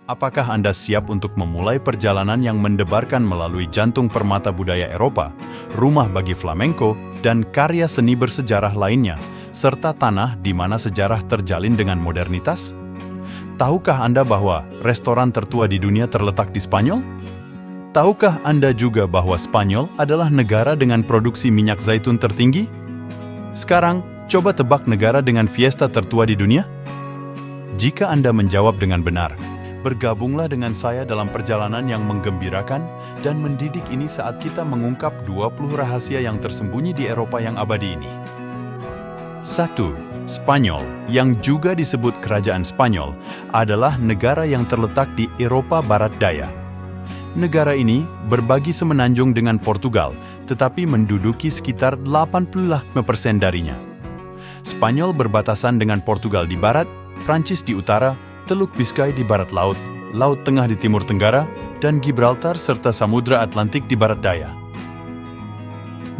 Apakah Anda siap untuk memulai perjalanan yang mendebarkan melalui jantung permata budaya Eropa, rumah bagi flamenco, dan karya seni bersejarah lainnya, serta tanah di mana sejarah terjalin dengan modernitas? Tahukah Anda bahwa restoran tertua di dunia terletak di Spanyol? Tahukah Anda juga bahwa Spanyol adalah negara dengan produksi minyak zaitun tertinggi? Sekarang, coba tebak negara dengan fiesta tertua di dunia? Jika Anda menjawab dengan benar, bergabunglah dengan saya dalam perjalanan yang menggembirakan dan mendidik ini saat kita mengungkap 20 rahasia yang tersembunyi di Eropa yang abadi ini. 1. Spanyol, yang juga disebut Kerajaan Spanyol, adalah negara yang terletak di Eropa Barat Daya. Negara ini berbagi semenanjung dengan Portugal, tetapi menduduki sekitar 85% darinya. Spanyol berbatasan dengan Portugal di barat, Prancis di utara, Teluk Biscay di barat laut, Laut Tengah di timur tenggara, dan Gibraltar serta Samudra Atlantik di barat daya.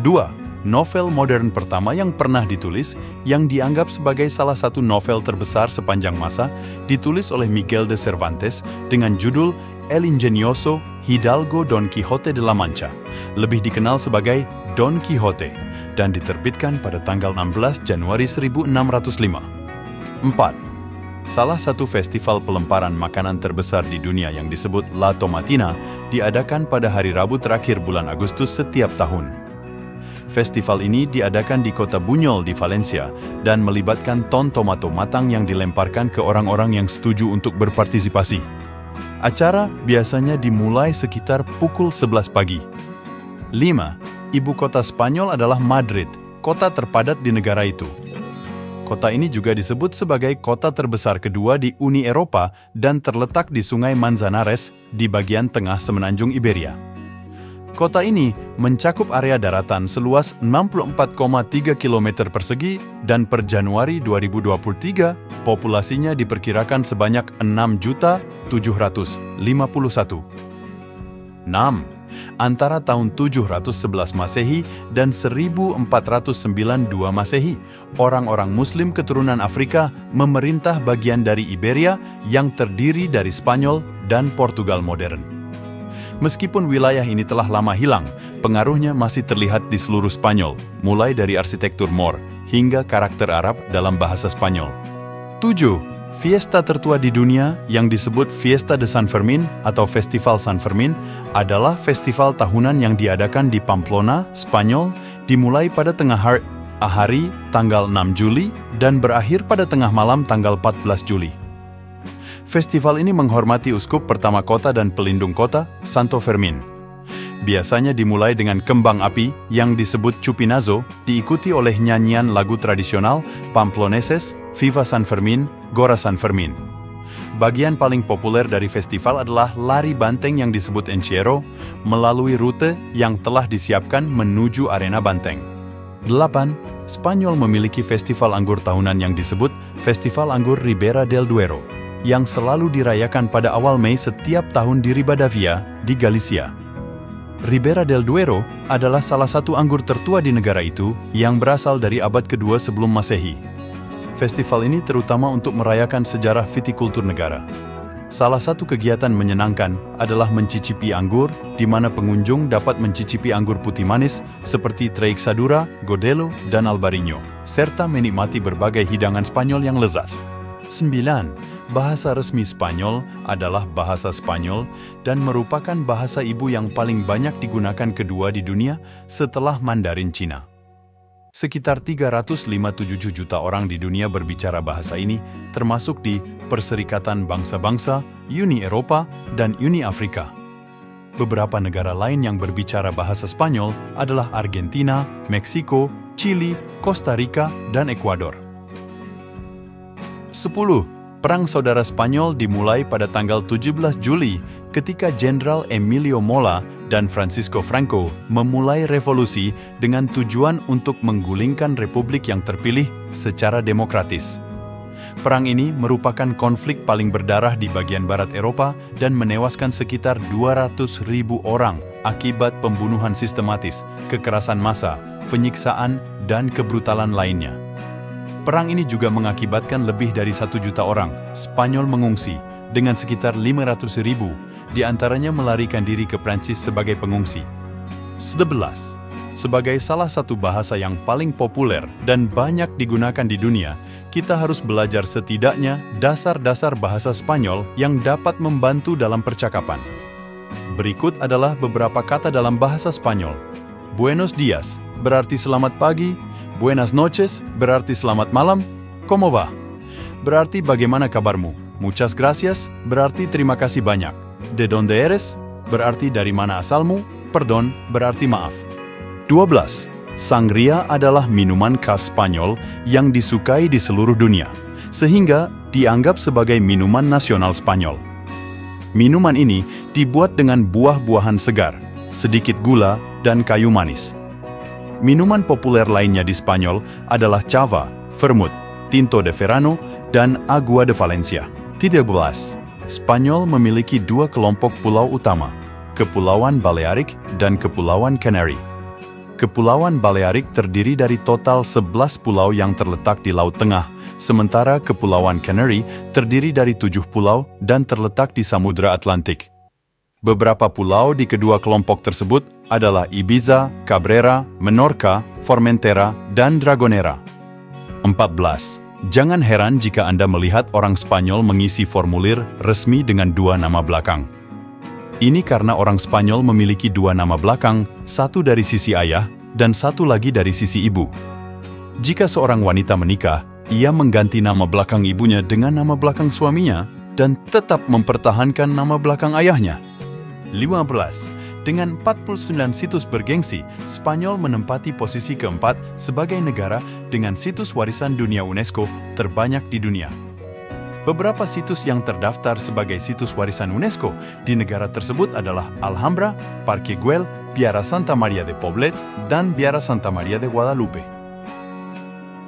2. Novel modern pertama yang pernah ditulis, yang dianggap sebagai salah satu novel terbesar sepanjang masa, ditulis oleh Miguel de Cervantes dengan judul El Ingenioso Hidalgo Don Quixote de la Mancha, lebih dikenal sebagai Don Quixote, dan diterbitkan pada tanggal 16 Januari 1605. 4. Salah satu festival pelemparan makanan terbesar di dunia yang disebut La Tomatina diadakan pada hari Rabu terakhir bulan Agustus setiap tahun. Festival ini diadakan di kota Buñol di Valencia dan melibatkan ton tomato matang yang dilemparkan ke orang-orang yang setuju untuk berpartisipasi. Acara biasanya dimulai sekitar pukul 11 pagi. 5. Ibu kota Spanyol adalah Madrid, kota terpadat di negara itu. Kota ini juga disebut sebagai kota terbesar kedua di Uni Eropa dan terletak di Sungai Manzanares di bagian tengah semenanjung Iberia. Kota ini mencakup area daratan seluas 64,3 km persegi dan per Januari 2023, populasinya diperkirakan sebanyak 6.751.000. 6. Antara tahun 711 Masehi dan 1492 Masehi, orang-orang Muslim keturunan Afrika memerintah bagian dari Iberia yang terdiri dari Spanyol dan Portugal modern. Meskipun wilayah ini telah lama hilang, pengaruhnya masih terlihat di seluruh Spanyol, mulai dari arsitektur Moor hingga karakter Arab dalam bahasa Spanyol. 7. Fiesta tertua di dunia yang disebut Fiesta de San Fermín atau Festival San Fermín adalah festival tahunan yang diadakan di Pamplona, Spanyol, dimulai pada tengah hari tanggal 6 Juli dan berakhir pada tengah malam tanggal 14 Juli. Festival ini menghormati uskup pertama kota dan pelindung kota, Santo Fermín. Biasanya dimulai dengan kembang api yang disebut chupinazo, diikuti oleh nyanyian lagu tradisional Pamploneses, Viva San Fermín, Gora San Fermín. Bagian paling populer dari festival adalah lari banteng yang disebut Encierro, melalui rute yang telah disiapkan menuju arena banteng. 8. Spanyol memiliki festival anggur tahunan yang disebut Festival Anggur Ribera del Duero, yang selalu dirayakan pada awal Mei setiap tahun di Ribadavia, di Galicia. Ribera del Duero adalah salah satu anggur tertua di negara itu yang berasal dari abad kedua sebelum Masehi. Festival ini terutama untuk merayakan sejarah vitikultur negara. Salah satu kegiatan menyenangkan adalah mencicipi anggur, di mana pengunjung dapat mencicipi anggur putih manis seperti Treixadura, Godelo, dan Albarino, serta menikmati berbagai hidangan Spanyol yang lezat. 9. Bahasa resmi Spanyol adalah bahasa Spanyol dan merupakan bahasa ibu yang paling banyak digunakan kedua di dunia setelah Mandarin Cina. Sekitar 357 juta orang di dunia berbicara bahasa ini, termasuk di Perserikatan Bangsa-Bangsa, Uni Eropa, dan Uni Afrika. Beberapa negara lain yang berbicara bahasa Spanyol adalah Argentina, Meksiko, Chili, Costa Rica, dan Ekuador. 10. Perang Saudara Spanyol dimulai pada tanggal 17 Juli ketika Jenderal Emilio Mola dan Francisco Franco memulai revolusi dengan tujuan untuk menggulingkan republik yang terpilih secara demokratis. Perang ini merupakan konflik paling berdarah di bagian barat Eropa dan menewaskan sekitar 200.000 orang akibat pembunuhan sistematis, kekerasan massa, penyiksaan, dan kebrutalan lainnya. Perang ini juga mengakibatkan lebih dari 1 juta orang Spanyol mengungsi, dengan sekitar 500.000, diantaranya melarikan diri ke Prancis sebagai pengungsi. 11. Sebagai salah satu bahasa yang paling populer dan banyak digunakan di dunia, kita harus belajar setidaknya dasar-dasar bahasa Spanyol yang dapat membantu dalam percakapan. Berikut adalah beberapa kata dalam bahasa Spanyol. Buenos días berarti selamat pagi, buenas noches berarti selamat malam, ¿cómo va? Berarti bagaimana kabarmu? Muchas gracias berarti terima kasih banyak. De donde eres? Berarti dari mana asalmu? Perdón berarti maaf. 12. Sangria adalah minuman khas Spanyol yang disukai di seluruh dunia, sehingga dianggap sebagai minuman nasional Spanyol. Minuman ini dibuat dengan buah-buahan segar, sedikit gula, dan kayu manis. Minuman populer lainnya di Spanyol adalah cava, vermut, tinto de verano, dan agua de Valencia. 13. Spanyol memiliki dua kelompok pulau utama, Kepulauan Balearic dan Kepulauan Canary. Kepulauan Balearic terdiri dari total 11 pulau yang terletak di Laut Tengah, sementara Kepulauan Canary terdiri dari 7 pulau dan terletak di Samudra Atlantik. Beberapa pulau di kedua kelompok tersebut adalah Ibiza, Cabrera, Menorca, Formentera, dan Dragonera. 14. Jangan heran jika Anda melihat orang Spanyol mengisi formulir resmi dengan dua nama belakang. Ini karena orang Spanyol memiliki dua nama belakang, satu dari sisi ayah dan satu lagi dari sisi ibu. Jika seorang wanita menikah, ia mengganti nama belakang ibunya dengan nama belakang suaminya dan tetap mempertahankan nama belakang ayahnya. 15. Dengan 49 situs bergengsi, Spanyol menempati posisi keempat sebagai negara dengan situs warisan dunia UNESCO terbanyak di dunia. Beberapa situs yang terdaftar sebagai situs warisan UNESCO di negara tersebut adalah Alhambra, Parque Güell, Piara Santa Maria de Poblet, dan Piara Santa Maria de Guadalupe.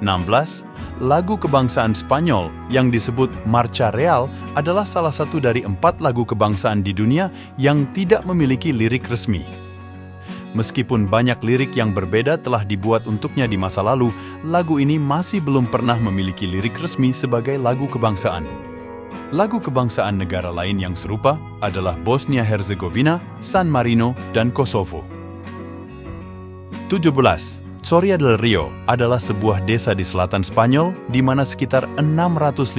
16. Lagu kebangsaan Spanyol yang disebut Marcha Real adalah salah satu dari 4 lagu kebangsaan di dunia yang tidak memiliki lirik resmi. Meskipun banyak lirik yang berbeda telah dibuat untuknya di masa lalu, lagu ini masih belum pernah memiliki lirik resmi sebagai lagu kebangsaan. Lagu kebangsaan negara lain yang serupa adalah Bosnia-Herzegovina, San Marino, dan Kosovo. 17. Soria del Rio adalah sebuah desa di selatan Spanyol di mana sekitar 650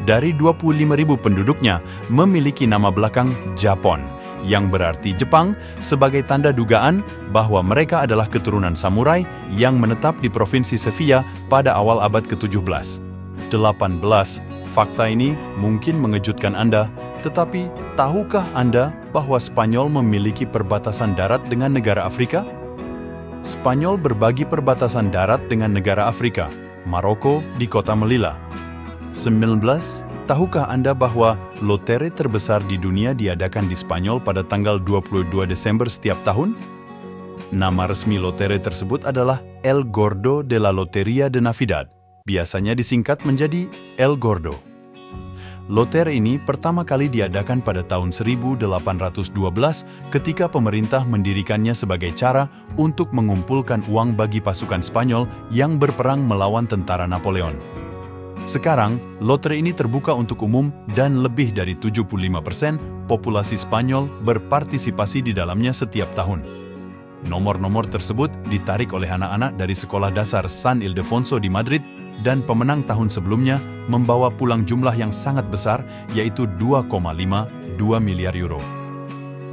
dari 25.000 penduduknya memiliki nama belakang Japon, yang berarti Jepang, sebagai tanda dugaan bahwa mereka adalah keturunan samurai yang menetap di Provinsi Sevilla pada awal abad ke-17. 18. Fakta ini mungkin mengejutkan Anda, tetapi tahukah Anda bahwa Spanyol memiliki perbatasan darat dengan negara Afrika? Spanyol berbagi perbatasan darat dengan negara Afrika, Maroko di kota Melilla. 19. Tahukah Anda bahwa lotere terbesar di dunia diadakan di Spanyol pada tanggal 22 Desember setiap tahun? Nama resmi lotere tersebut adalah El Gordo de la Loteria de Navidad, biasanya disingkat menjadi El Gordo. Lotere ini pertama kali diadakan pada tahun 1812 ketika pemerintah mendirikannya sebagai cara untuk mengumpulkan uang bagi pasukan Spanyol yang berperang melawan tentara Napoleon. Sekarang, lotre ini terbuka untuk umum dan lebih dari 75% populasi Spanyol berpartisipasi di dalamnya setiap tahun. Nomor-nomor tersebut ditarik oleh anak-anak dari sekolah dasar San Ildefonso di Madrid dan pemenang tahun sebelumnya membawa pulang jumlah yang sangat besar, yaitu 2,52 miliar euro.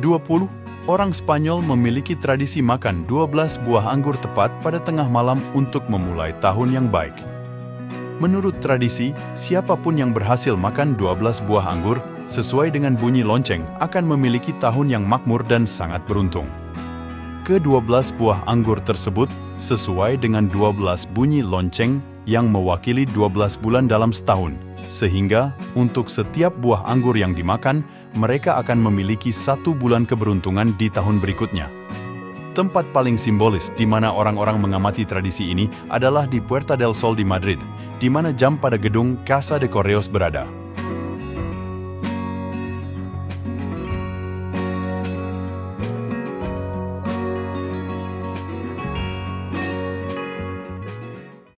20. Orang Spanyol memiliki tradisi makan 12 buah anggur tepat pada tengah malam untuk memulai tahun yang baik. Menurut tradisi, siapapun yang berhasil makan 12 buah anggur sesuai dengan bunyi lonceng akan memiliki tahun yang makmur dan sangat beruntung. Ke-12 buah anggur tersebut sesuai dengan 12 bunyi lonceng yang mewakili 12 bulan dalam setahun, sehingga untuk setiap buah anggur yang dimakan, mereka akan memiliki 1 bulan keberuntungan di tahun berikutnya. Tempat paling simbolis di mana orang-orang mengamati tradisi ini adalah di Puerta del Sol di Madrid, di mana jam pada gedung Casa de Correos berada.